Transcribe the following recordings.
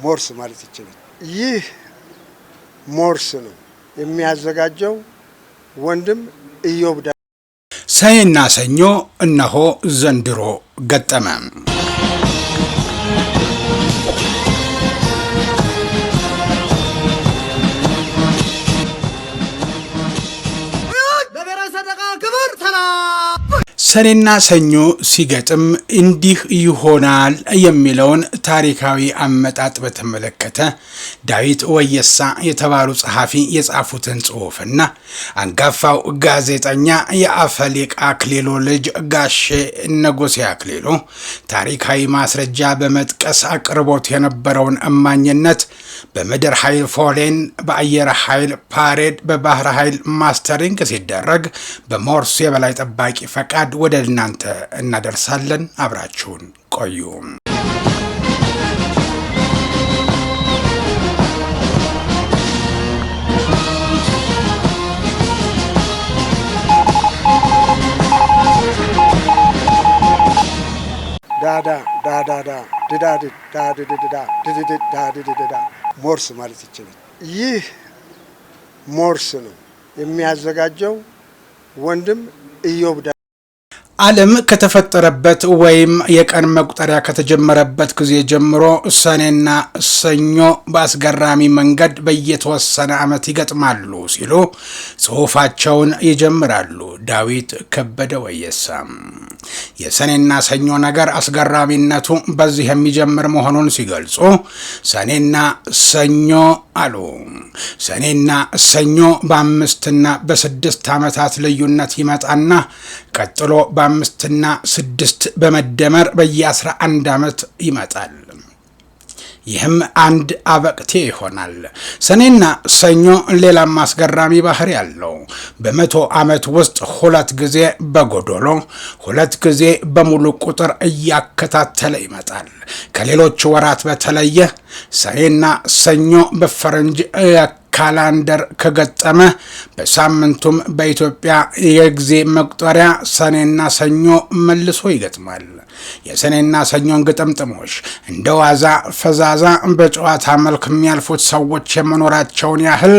ሞርስ ማለት ይችላል። ይህ ሞርስ ነው የሚያዘጋጀው ወንድም ኢዮብ። ሰኔና ሰኞ እነሆ ዘንድሮ ገጠመ። ሰኔና ሰኞ ሲገጥም እንዲህ ይሆናል የሚለውን ታሪካዊ አመጣጥ በተመለከተ ዳዊት ወየሳ የተባሉ ጸሐፊ የጻፉትን ጽሑፍና አንጋፋው ጋዜጠኛ የአፈሊቅ አክሊሉ ልጅ ጋሼ ንጉሴ አክሊሉ ታሪካዊ ማስረጃ በመጥቀስ አቅርቦት የነበረውን እማኝነት በምድር ኃይል ፎሌን፣ በአየር ኃይል ፓሬድ፣ በባህር ኃይል ማስተሪንግ ሲደረግ በሞርስ የበላይ ጠባቂ ፈቃድ ወደ እናንተ እናደርሳለን። አብራችሁን ቆዩ። ሞርስ ማለት ይችላል። ይህ ሞርስ ነው የሚያዘጋጀው ወንድም ኢዮብ። ዓለም ከተፈጠረበት ወይም የቀን መቁጠሪያ ከተጀመረበት ጊዜ ጀምሮ ሰኔና ሰኞ በአስገራሚ መንገድ በየተወሰነ ዓመት ይገጥማሉ ሲሉ ጽሑፋቸውን ይጀምራሉ። ዳዊት ከበደ ወየሳ የሰኔና ሰኞ ነገር አስገራሚነቱ በዚህ የሚጀምር መሆኑን ሲገልጹ ሰኔና ሰኞ አሉ። ሰኔና ሰኞ በ5 እና በ6 ዓመታት ልዩነት ይመጣና ቀጥሎ በ5 እና 6 በመደመር በየ11 ዓመት ይመጣል። ይህም አንድ አበቅቴ ይሆናል። ሰኔና ሰኞ ሌላም አስገራሚ ባህሪ ያለው በ100 ዓመት ውስጥ 2 ጊዜ በጎዶሎ 2 ጊዜ በሙሉ ቁጥር እያከታተለ ይመጣል። ከሌሎች ወራት በተለየ ሰኔና ሰኞ በፈረንጅ ካላንደር ከገጠመ በሳምንቱም በኢትዮጵያ የጊዜ መቁጠሪያ ሰኔና ሰኞ መልሶ ይገጥማል። የሰኔና ሰኞን ግጥምጥሞች እንደ ዋዛ ፈዛዛ በጨዋታ መልክ የሚያልፉት ሰዎች የመኖራቸውን ያህል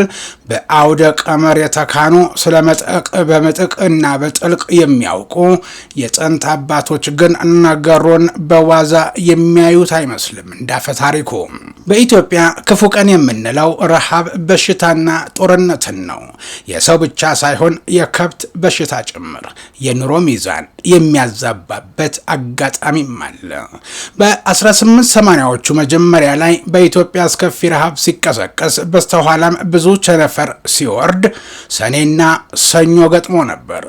በአውደ ቀመር የተካኑ ስለ መጠቅ በምጥቅ እና በጥልቅ የሚያውቁ የጥንት አባቶች ግን ነገሩን በዋዛ የሚያዩት አይመስልም። እንዳፈ ታሪኩ በኢትዮጵያ ክፉ ቀን የምንለው ረሃብ፣ በሽታና ጦርነትን ነው። የሰው ብቻ ሳይሆን የከብት በሽታ ጭምር የኑሮ ሚዛን የሚያዛባበት አጋጣሚም አለ። በ1880ዎቹ መጀመሪያ ላይ በኢትዮጵያ አስከፊ ረሃብ ሲቀሰቀስ በስተኋላም ብዙ ቸነፈር ሲወርድ ሰኔና ሰኞ ገጥሞ ነበር።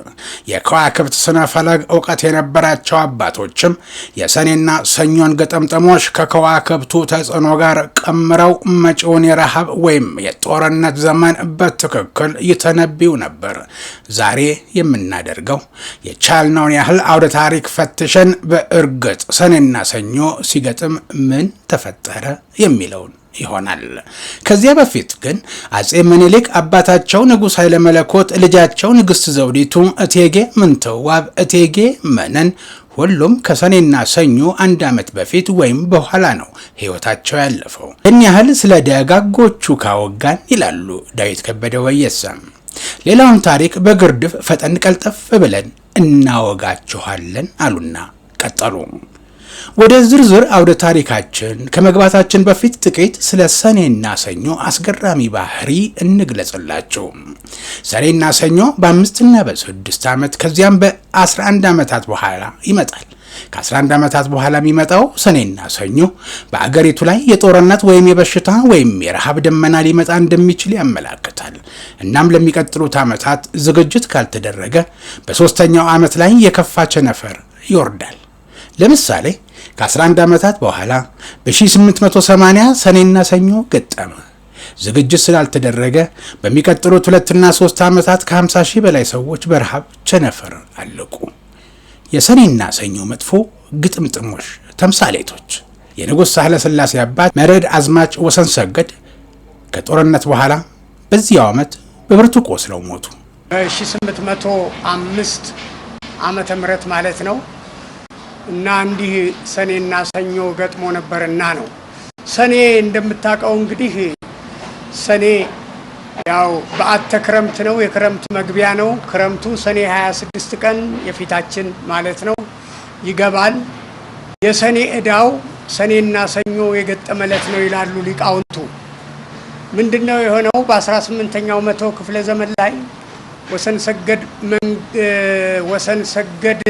የከዋክብት ስነ ፈለግ እውቀት የነበራቸው አባቶችም የሰኔና ሰኞን ግጥምጥሞች ከከዋክብቱ ተጽዕኖ ጋር ቀምረው መጪውን የረሃብ ወይም የጦርነት ዘመን በትክክል ይተነብዩ ነበር። ዛሬ የምናደርገው የቻልነውን ያህል አውደ ታሪክ ፈትሸን በእርግጥ ሰኔና ሰኞ ሲገጥም ምን ተፈጠረ የሚለውን ይሆናል። ከዚያ በፊት ግን አጼ ምኒልክ አባታቸው ንጉሥ ኃይለ መለኮት፣ ልጃቸው ንግሥት ዘውዲቱ፣ እቴጌ ምንትዋብ፣ እቴጌ መነን ሁሉም ከሰኔና ሰኞ 1 ዓመት በፊት ወይም በኋላ ነው ሕይወታቸው ያለፈው። ይህን ያህል ስለ ደጋጎቹ ካወጋን ይላሉ ዳዊት ከበደ ወየሳ፣ ሌላውን ታሪክ በግርድፍ ፈጠን ቀልጠፍ ብለን እናወጋችኋለን አሉና ቀጠሉ። ወደ ዝርዝር አውደ ታሪካችን ከመግባታችን በፊት ጥቂት ስለ ሰኔና ሰኞ አስገራሚ ባህሪ እንግለጽላችሁ። ሰኔና ሰኞ በ5 እና በ6 ዓመት ከዚያም በ11 ዓመታት በኋላ ይመጣል። ከ11 ዓመታት በኋላ የሚመጣው ሰኔና ሰኞ በአገሪቱ ላይ የጦርነት ወይም የበሽታ ወይም የረሃብ ደመና ሊመጣ እንደሚችል ያመላክታል። እናም ለሚቀጥሉት ዓመታት ዝግጅት ካልተደረገ በ3ኛው ዓመት ላይ የከፋ ቸነፈር ይወርዳል። ለምሳሌ ከ11 ዓመታት በኋላ በ1880 ሰኔና ሰኞ ገጠመ። ዝግጅት ስላልተደረገ በሚቀጥሉት 2 እና 3 ዓመታት ከ50 ሺህ በላይ ሰዎች በረሃብ ቸነፈር አለቁ። የሰኔና ሰኞ መጥፎ ግጥምጥሞች ተምሳሌቶች የንጉሥ ሳህለ ሥላሴ አባት መረድ አዝማች ወሰን ሰገድ ከጦርነት በኋላ በዚያው ዓመት በብርቱ ቆስለው ሞቱ። በ1805 ዓመተ ምህረት ማለት ነው እና እንዲህ ሰኔና ሰኞ ገጥሞ ነበርና ነው። ሰኔ እንደምታውቀው እንግዲህ ሰኔ ያው በአተ ክረምት ነው፣ የክረምት መግቢያ ነው። ክረምቱ ሰኔ 26 ቀን የፊታችን ማለት ነው ይገባል። የሰኔ ዕዳው ሰኔና ሰኞ የገጠመለት ነው ይላሉ ሊቃውንቱ። ምንድነው የሆነው? በ18ኛው መቶ ክፍለ ዘመን ላይ ወሰን ሰገድ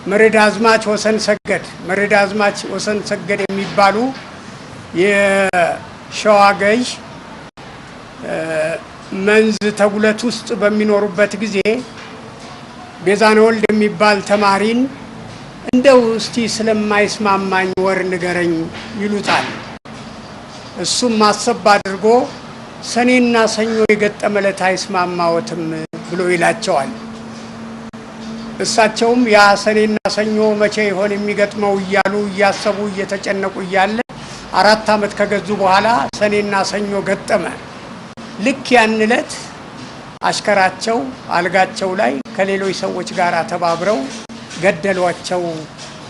መርዳዝማች ወሰን ሰገድ የሚባሉ የሸዋ ገዥ መንዝ ተጉለት ውስጥ በሚኖሩበት ጊዜ ቤዛነ ወልድ የሚባል ተማሪን እንደው እስቲ ስለማይስማማኝ ወር ንገረኝ ይሉታል። እሱም ማሰብ አድርጎ ሰኔና ሰኞ የገጠመለት አይስማማዎትም ብሎ ይላቸዋል። እሳቸውም ያ ሰኔና ሰኞ መቼ ይሆን የሚገጥመው እያሉ እያሰቡ እየተጨነቁ እያለ 4 ዓመት ከገዙ በኋላ ሰኔና ሰኞ ገጠመ። ልክ ያን ዕለት አሽከራቸው አልጋቸው ላይ ከሌሎች ሰዎች ጋር ተባብረው ገደሏቸው።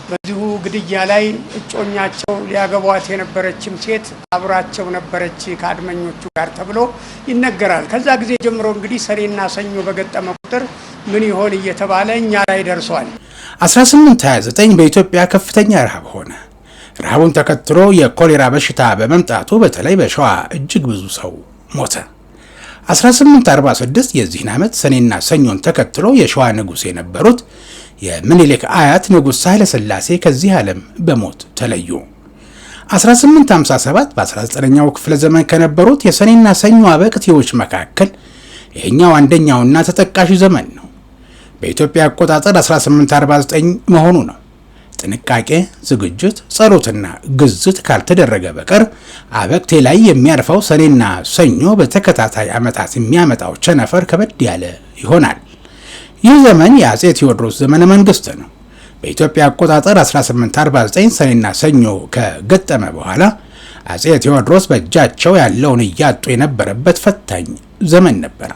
በዚሁ ግድያ ላይ እጮኛቸው ሊያገቧት የነበረችም ሴት አብራቸው ነበረች ከአድመኞቹ ጋር ተብሎ ይነገራል። ከዛ ጊዜ ጀምሮ እንግዲህ ሰኔና ሰኞ በገጠመ ቁጥር ምን ይሆን እየተባለ እኛ ላይ ደርሷል። 1829 በኢትዮጵያ ከፍተኛ ረሃብ ሆነ። ረሃቡን ተከትሎ የኮሌራ በሽታ በመምጣቱ በተለይ በሸዋ እጅግ ብዙ ሰው ሞተ። 1846 የዚህን ዓመት ሰኔና ሰኞን ተከትሎ የሸዋ ንጉሥ የነበሩት የምኒልክ አያት ንጉሥ ኃይለ ሥላሴ ከዚህ ዓለም በሞት ተለዩ። 1857 በ19ኛው ክፍለ ዘመን ከነበሩት የሰኔና ሰኞ አበቅቴዎች መካከል ይሄኛው አንደኛውና ተጠቃሽ ዘመን ነው። በኢትዮጵያ አቆጣጠር 1849 መሆኑ ነው። ጥንቃቄ፣ ዝግጅት፣ ጸሎትና ግዝት ካልተደረገ በቀር አበቅቴ ላይ የሚያርፈው ሰኔና ሰኞ በተከታታይ ዓመታት የሚያመጣው ቸነፈር ከበድ ያለ ይሆናል። ይህ ዘመን የአጼ ቴዎድሮስ ዘመነ መንግስት ነው። በኢትዮጵያ አቆጣጠር 1849 ሰኔና ሰኞ ከገጠመ በኋላ አጼ ቴዎድሮስ በእጃቸው ያለውን እያጡ የነበረበት ፈታኝ ዘመን ነበር።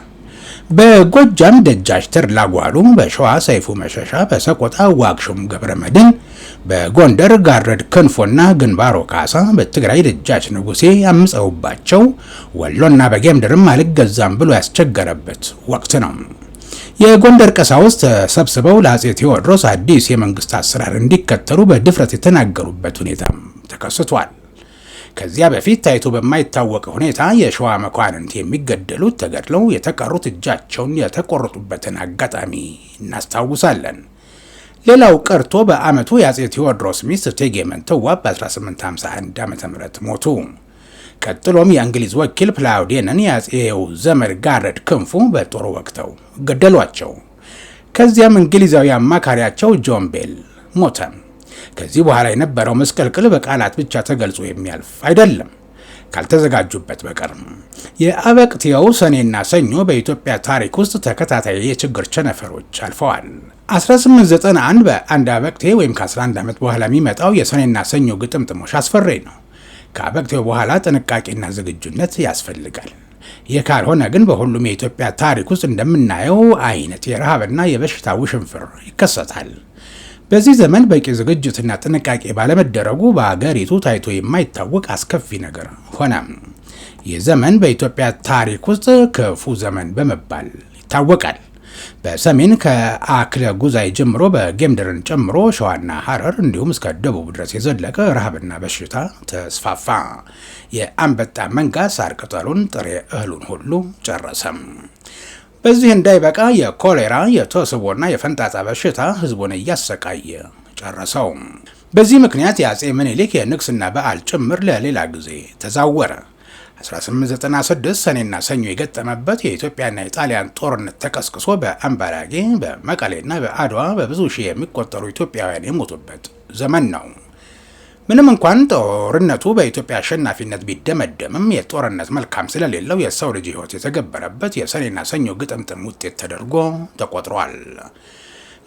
በጎጃም ደጃች ተድላ ጓሉ፣ በሸዋ ሰይፉ መሸሻ፣ በሰቆጣ ዋግሹም ገብረ መድኅን፣ በጎንደር ጋረድ ክንፎና ግንባሮ ካሳ፣ በትግራይ ደጃች ንጉሴ አምፀውባቸው ወሎና በጌምድርም አልገዛም ብሎ ያስቸገረበት ወቅት ነው። የጎንደር ቀሳውስት ተሰብስበው ለአጼ ቴዎድሮስ አዲስ የመንግስት አሰራር እንዲከተሉ በድፍረት የተናገሩበት ሁኔታም ተከስቷል። ከዚያ በፊት ታይቶ በማይታወቅ ሁኔታ የሸዋ መኳንንት የሚገደሉት ተገድለው የተቀሩት እጃቸውን የተቆረጡበትን አጋጣሚ እናስታውሳለን። ሌላው ቀርቶ በአመቱ የአጼ ቴዎድሮስ ሚስት እቴጌ መንተዋብ በ1851 ዓ.ም ሞቱ። ቀጥሎም የእንግሊዝ ወኪል ፕላውዴንን የአጼው ዘመድ ጋረድ ክንፉ በጦር ወቅተው ገደሏቸው። ከዚያም እንግሊዛዊ አማካሪያቸው ጆን ቤል ሞተ። ከዚህ በኋላ የነበረው መስቀልቅል በቃላት ብቻ ተገልጾ የሚያልፍ አይደለም ካልተዘጋጁበት በቀር። የአበቅቴው ሰኔና ሰኞ በኢትዮጵያ ታሪክ ውስጥ ተከታታይ የችግር ቸነፈሮች አልፈዋል። 1891 በአንድ አበቅቴ ወይም ከ11 ዓመት በኋላ የሚመጣው የሰኔና ሰኞ ግጥምጥሞሽ አስፈሪ ነው። ከአበቅቴው በኋላ ጥንቃቄና ዝግጁነት ያስፈልጋል። ይህ ካልሆነ ግን በሁሉም የኢትዮጵያ ታሪክ ውስጥ እንደምናየው አይነት የረሃብና የበሽታ ውሽንፍር ይከሰታል። በዚህ ዘመን በቂ ዝግጅትና ጥንቃቄ ባለመደረጉ በአገሪቱ ታይቶ የማይታወቅ አስከፊ ነገር ሆነ። ይህ ዘመን በኢትዮጵያ ታሪክ ውስጥ ክፉ ዘመን በመባል ይታወቃል። በሰሜን ከአክለ ጉዛይ ጀምሮ በጌምድርን ጨምሮ ሸዋና ሐረር እንዲሁም እስከ ደቡብ ድረስ የዘለቀ ረሃብና በሽታ ተስፋፋ። የአንበጣ መንጋ ሳር ቅጠሉን ጥሬ እህሉን ሁሉ ጨረሰም። በዚህ እንዳይበቃ የኮሌራ የተስቦና የፈንጣጣ በሽታ ህዝቡን እያሰቃየ ጨረሰው። በዚህ ምክንያት የአጼ ምኒልክ የንግስና በዓል ጭምር ለሌላ ጊዜ ተዛወረ። 1896 ሰኔና ሰኞ የገጠመበት የኢትዮጵያና የጣሊያን ጦርነት ተቀስቅሶ በአምባላጌ፣ በመቀሌና በአድዋ በብዙ ሺህ የሚቆጠሩ ኢትዮጵያውያን የሞቱበት ዘመን ነው። ምንም እንኳን ጦርነቱ በኢትዮጵያ አሸናፊነት ቢደመደምም የጦርነት መልካም ስለሌለው የሰው ልጅ ህይወት የተገበረበት የሰኔና ሰኞ ግጥምጥም ውጤት ተደርጎ ተቆጥሯል።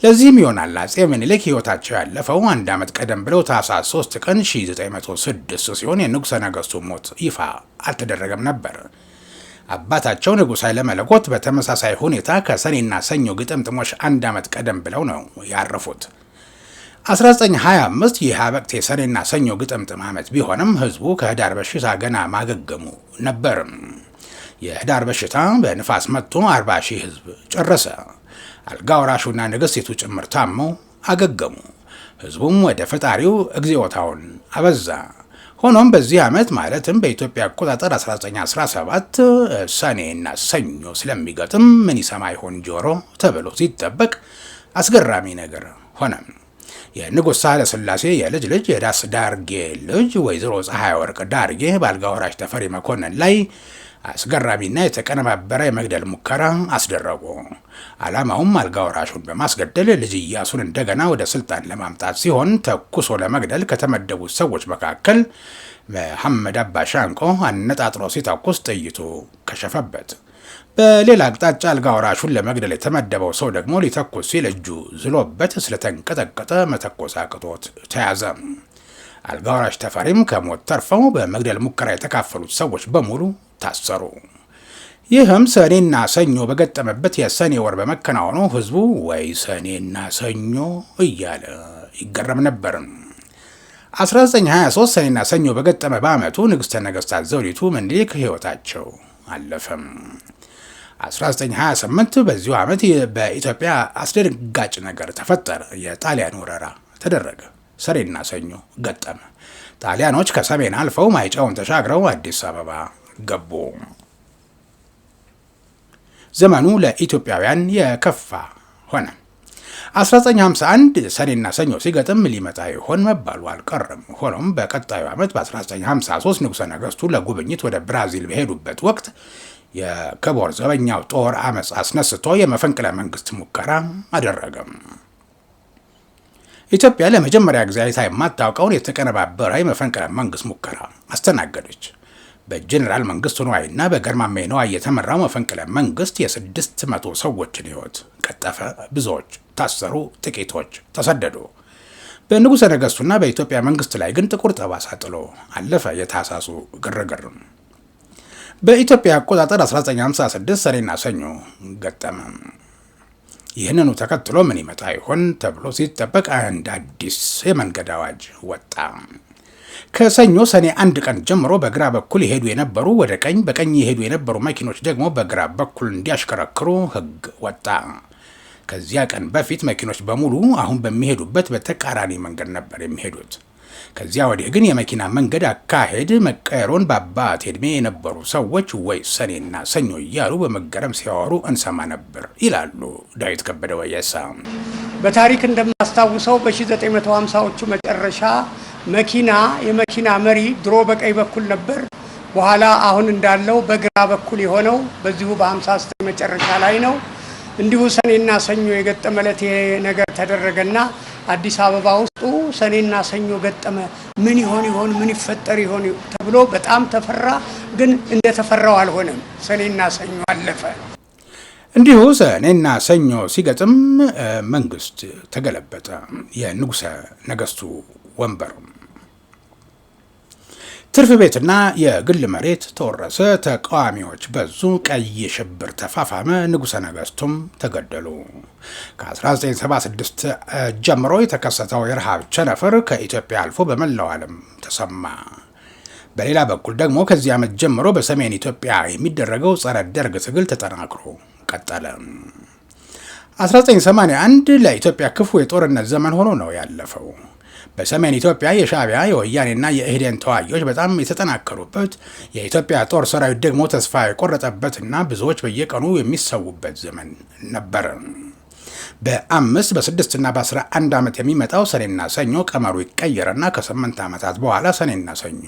ለዚህም ይሆናል አጼ ምኒልክ ህይወታቸው ያለፈው 1 ዓመት ቀደም ብለው ታኅሳስ 3 ቀን 1906 ሲሆን የንጉሠ ነገሥቱ ሞት ይፋ አልተደረገም ነበር። አባታቸው ንጉሥ ኃይለ መለኮት በተመሳሳይ ሁኔታ ከሰኔና ሰኞ ግጥምጥሞሽ 1 ዓመት ቀደም ብለው ነው ያረፉት። 1925 ይህ ወቅት የሰኔና ሰኞ ግጥምጥም ዓመት ቢሆንም ህዝቡ ከህዳር በሽታ ገና ማገገሙ ነበር። የህዳር በሽታ በንፋስ መጥቶ 40 ሺህ ህዝብ ጨረሰ። አልጋ ወራሹና ንግስቲቱ ጭምር ታመው አገገሙ። ህዝቡም ወደ ፈጣሪው እግዚኦታውን አበዛ። ሆኖም በዚህ ዓመት ማለትም በኢትዮጵያ አቆጣጠር 1917 ሰኔና ሰኞ ስለሚገጥም ምን ይሰማ ይሆን ጆሮ ተብሎ ሲጠበቅ አስገራሚ ነገር ሆነ። የንጉሥ ሳህለ ሥላሴ የልጅ ልጅ የዳስ ዳርጌ ልጅ ወይዘሮ ፀሐይ ወርቅ ዳርጌ በአልጋ ወራሽ ተፈሪ መኮንን ላይ አስገራሚና የተቀነባበረ የመግደል ሙከራ አስደረጉ። ዓላማውም አልጋ ወራሹን በማስገደል ልጅ ኢያሱን እንደገና ወደ ስልጣን ለማምጣት ሲሆን ተኩሶ ለመግደል ከተመደቡት ሰዎች መካከል መሐመድ አባ ሻንቆ አነጣጥሮ ሲተኩስ ጥይቱ ከሸፈበት። በሌላ አቅጣጫ አልጋ ወራሹን ለመግደል የተመደበው ሰው ደግሞ ሊተኩስ ሲል እጁ ዝሎበት ስለተንቀጠቀጠ መተኮስ አቅቶት ተያዘ። አልጋ ወራሽ ተፈሪም ከሞት ተርፈው በመግደል ሙከራ የተካፈሉት ሰዎች በሙሉ ታሰሩ። ይህም ሰኔና ሰኞ በገጠመበት የሰኔ ወር በመከናወኑ ህዝቡ ወይ ሰኔና ሰኞ እያለ ይገረም ነበር። 1923 ሰኔና ሰኞ በገጠመ በዓመቱ ንግሥተ ነገሥታት ዘውዲቱ ምኒልክ ሕይወታቸው አለፈም። 1928 በዚሁ ዓመት በኢትዮጵያ አስደንጋጭ ነገር ተፈጠረ። የጣሊያን ወረራ ተደረገ። ሰኔና ሰኞ ገጠመ። ጣሊያኖች ከሰሜን አልፈው ማይጨውን ተሻግረው አዲስ አበባ ገቡ። ዘመኑ ለኢትዮጵያውያን የከፋ ሆነ። 1951 ሰኔና ሰኞ ሲገጥም ሊመጣ ይሆን መባሉ አልቀረም። ሆኖም በቀጣዩ ዓመት በ1953 ንጉሠ ነገሥቱ ለጉብኝት ወደ ብራዚል በሄዱበት ወቅት የክቡር ዘበኛው ጦር አመፅ አስነስቶ የመፈንቅለ መንግስት ሙከራ አደረገም። ኢትዮጵያ ለመጀመሪያ ጊዜ አይታ የማታውቀውን የተቀነባበረ የመፈንቅለ መንግስት ሙከራ አስተናገደች። በጀነራል መንግስቱ ንዋይና በገርማሜ ንዋይ የተመራው መፈንቅለ መንግስት የ600 ሰዎችን ሕይወት ቀጠፈ። ብዙዎች ታሰሩ፣ ጥቂቶች ተሰደዱ። በንጉሠ ነገሥቱና በኢትዮጵያ መንግስት ላይ ግን ጥቁር ጠባሳ ጥሎ አለፈ የታሳሱ ግርግር። በኢትዮጵያ አቆጣጠር 1956 ሰኔና ሰኞ ገጠመ። ይህንኑ ተከትሎ ምን ይመጣ ይሆን ተብሎ ሲጠበቅ አንድ አዲስ የመንገድ አዋጅ ወጣ። ከሰኞ ሰኔ 1 ቀን ጀምሮ በግራ በኩል ይሄዱ የነበሩ ወደ ቀኝ፣ በቀኝ ይሄዱ የነበሩ መኪኖች ደግሞ በግራ በኩል እንዲያሽከረክሩ ህግ ወጣ። ከዚያ ቀን በፊት መኪኖች በሙሉ አሁን በሚሄዱበት በተቃራኒ መንገድ ነበር የሚሄዱት። ከዚያ ወዲህ ግን የመኪና መንገድ አካሄድ መቀየሩን በአባት ዕድሜ የነበሩ ሰዎች ወይ ሰኔና ሰኞ እያሉ በመገረም ሲያወሩ እንሰማ ነበር ይላሉ ዳዊት ከበደ ወየሳ። በታሪክ እንደማስታውሰው በ1950ዎቹ መጨረሻ የመኪና መሪ ድሮ በቀኝ በኩል ነበር። በኋላ አሁን እንዳለው በግራ በኩል የሆነው በዚሁ በ59 መጨረሻ ላይ ነው። እንዲሁ ሰኔና ሰኞ የገጠመለት ነገር ተደረገና አዲስ አበባ ውስጥ ሰኔና ሰኞ ገጠመ። ምን ይሆን ምን ይፈጠር ይሆን ተብሎ በጣም ተፈራ። ግን እንደተፈራው አልሆነም። ሰኔና ሰኞ አለፈ። እንዲሁ ሰኔና ሰኞ ሲገጥም መንግስት ተገለበጠ። የንጉሠ ነገሥቱ ወንበር ትርፍ ቤትና የግል መሬት ተወረሰ። ተቃዋሚዎች በዙ። ቀይ ሽብር ተፋፋመ። ንጉሠ ነገሥቱም ተገደሉ። ከ1976 ጀምሮ የተከሰተው የረሃብ ቸነፈር ከኢትዮጵያ አልፎ በመላው ዓለም ተሰማ። በሌላ በኩል ደግሞ ከዚህ ዓመት ጀምሮ በሰሜን ኢትዮጵያ የሚደረገው ጸረ ደርግ ትግል ተጠናክሮ ቀጠለ። 1981 ለኢትዮጵያ ክፉ የጦርነት ዘመን ሆኖ ነው ያለፈው። በሰሜን ኢትዮጵያ የሻዕቢያ የወያኔና የኢህዴን ተዋጊዎች በጣም የተጠናከሩበት፣ የኢትዮጵያ ጦር ሰራዊት ደግሞ ተስፋ የቆረጠበትና ብዙዎች በየቀኑ የሚሰዉበት ዘመን ነበር። በ5 በ6ና በ11 ዓመት የሚመጣው ሰኔና ሰኞ ቀመሩ ይቀየርና ከ8 ዓመታት በኋላ ሰኔና ሰኞ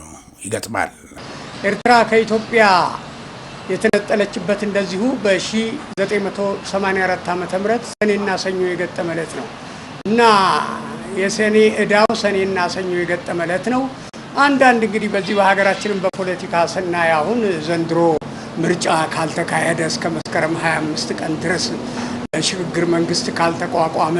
ይገጥማል። ኤርትራ ከኢትዮጵያ የተነጠለችበት እንደዚሁ በ1984 ዓ.ም ሰኔና ሰኞ የገጠመለት ነው እና የሰኔ ዕዳው ሰኔና ሰኞ የገጠመለት ነው። አንዳንድ እንግዲህ በዚህ በሀገራችንም በፖለቲካ ስናይ አሁን ዘንድሮ ምርጫ ካልተካሄደ እስከ መስከረም 25 ቀን ድረስ ሽግግር መንግስት ካልተቋቋመ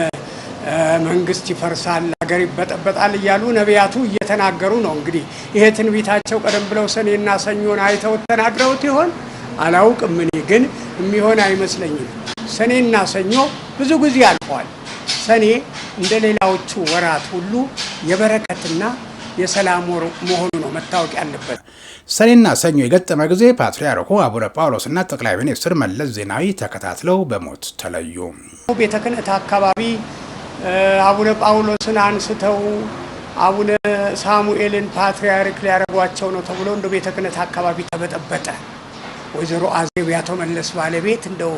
መንግስት ይፈርሳል፣ ሀገር ይበጠበጣል እያሉ ነቢያቱ እየተናገሩ ነው። እንግዲህ ይሄ ትንቢታቸው ቀደም ብለው ሰኔና ሰኞን አይተው ተናግረውት ይሆን አላውቅም። እኔ ግን የሚሆን አይመስለኝም። ሰኔና ሰኞ ብዙ ጊዜ አልፈዋል። ሰኔ እንደ ሌላዎቹ ወራት ሁሉ የበረከትና የሰላም ወር መሆኑ ነው መታወቅ ያለበት። ሰኔና ሰኞ የገጠመ ጊዜ ፓትርያርኩ አቡነ ጳውሎስና ጠቅላይ ሚኒስትር መለስ ዜናዊ ተከታትለው በሞት ተለዩ። ቤተ ክህነት አካባቢ አቡነ ጳውሎስን አንስተው አቡነ ሳሙኤልን ፓትርያርክ ሊያደርጓቸው ነው ተብሎ እንደ ቤተ ክህነት አካባቢ ተበጠበጠ። ወይዘሮ አዜብ ያቶ መለስ ባለቤት እንደው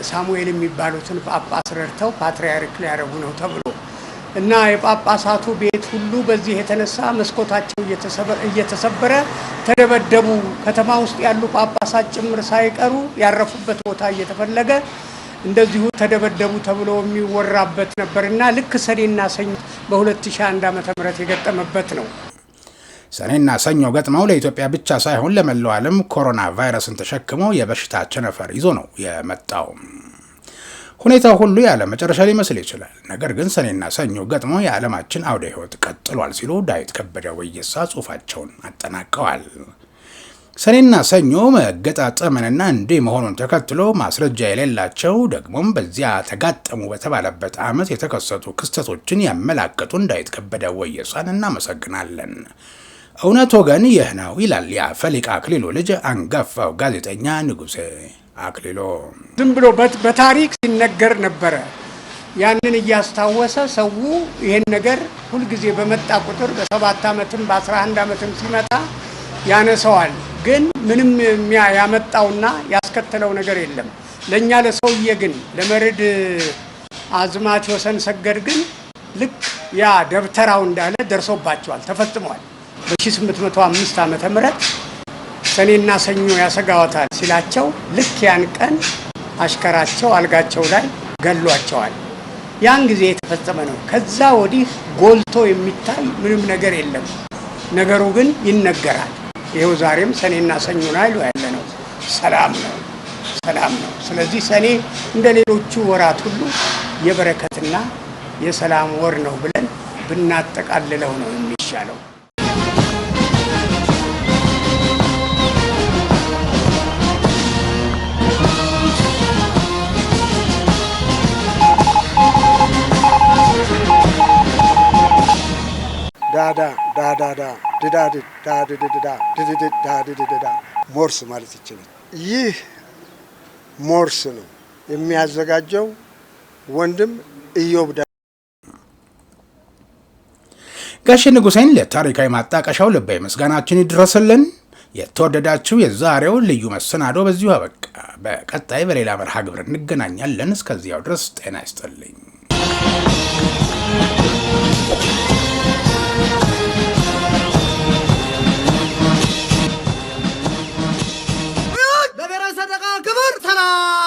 ሳሙኤል የሚባሉትን ጳጳስ ረድተው ፓትርያርክ ሊያደርጉ ነው ተብሎ እና የጳጳሳቱ ቤት ሁሉ በዚህ የተነሳ መስኮታቸው እየተሰበረ ተደበደቡ። ከተማ ውስጥ ያሉ ጳጳሳት ጭምር ሳይቀሩ ያረፉበት ቦታ እየተፈለገ እንደዚሁ ተደበደቡ ተብሎ የሚወራበት ነበርና ልክ ሰኔና ሰኞ በ2001 ዓ.ም የገጠመበት ነው። ሰኔና ሰኞ ገጥመው ለኢትዮጵያ ብቻ ሳይሆን ለመላው ዓለም ኮሮና ቫይረስን ተሸክሞ የበሽታ ቸነፈር ይዞ ነው የመጣው። ሁኔታው ሁሉ ያለ መጨረሻ ሊመስል ይችላል። ነገር ግን ሰኔና ሰኞ ገጥመው የዓለማችን አውደ ሕይወት ቀጥሏል ሲሉ ዳዊት ከበደ ወየሳ ጽሑፋቸውን አጠናቀዋል። ሰኔና ሰኞ መገጣጠምንና እንዲህ መሆኑን ተከትሎ ማስረጃ የሌላቸው ደግሞም በዚያ ተጋጠሙ በተባለበት ዓመት የተከሰቱ ክስተቶችን ያመላከቱን ዳዊት ከበደ ወየሳን እናመሰግናለን። እውነት ወገን ይህ ነው ይላል የፈሊቅ አክሊሉ ልጅ አንጋፋው ጋዜጠኛ ንጉሴ አክሊሉ። ዝም ብሎ በታሪክ ሲነገር ነበረ። ያንን እያስታወሰ ሰው ይሄን ነገር ሁልጊዜ በመጣ ቁጥር በ7 ዓመትም በ11 ዓመትም ሲመጣ ያነሰዋል። ግን ምንም ያመጣውና ያስከተለው ነገር የለም። ለኛ ለሰውዬ ግን ለመርድ አዝማች ወሰን ሰገድ ግን ልክ ያ ደብተራው እንዳለ ደርሶባቸዋል፣ ተፈጽሟል። በ1805 ዓመተ ምህረት ሰኔና ሰኞ ያሰጋዋታል ሲላቸው ልክ ያን ቀን አሽከራቸው አልጋቸው ላይ ገሏቸዋል። ያን ጊዜ የተፈጸመ ነው። ከዛ ወዲህ ጎልቶ የሚታይ ምንም ነገር የለም። ነገሩ ግን ይነገራል። ይሄው ዛሬም ሰኔና ሰኞ ላይ ያለ ነው። ሰላም ነው፣ ሰላም ነው። ስለዚህ ሰኔ እንደ ሌሎቹ ወራት ሁሉ የበረከትና የሰላም ወር ነው ብለን ብናጠቃልለው ነው የሚሻለው። ሞርስ ማለት ይችላል። ይህ ሞርስ ነው የሚያዘጋጀው ወንድም ኢዮብ ጋሽ ንጉሴን ለታሪካዊ ማጣቀሻው ልባዊ ምስጋናችን ይድረስልን። የተወደዳችሁ የዛሬው ልዩ መሰናዶ በዚሁ አበቃ። በቀጣይ በሌላ መርሃ ግብር እንገናኛለን። እስከዚያው ድረስ ጤና ይስጥልኝ። ለብሔራዊ ሰንደቅ ክብር ሰላም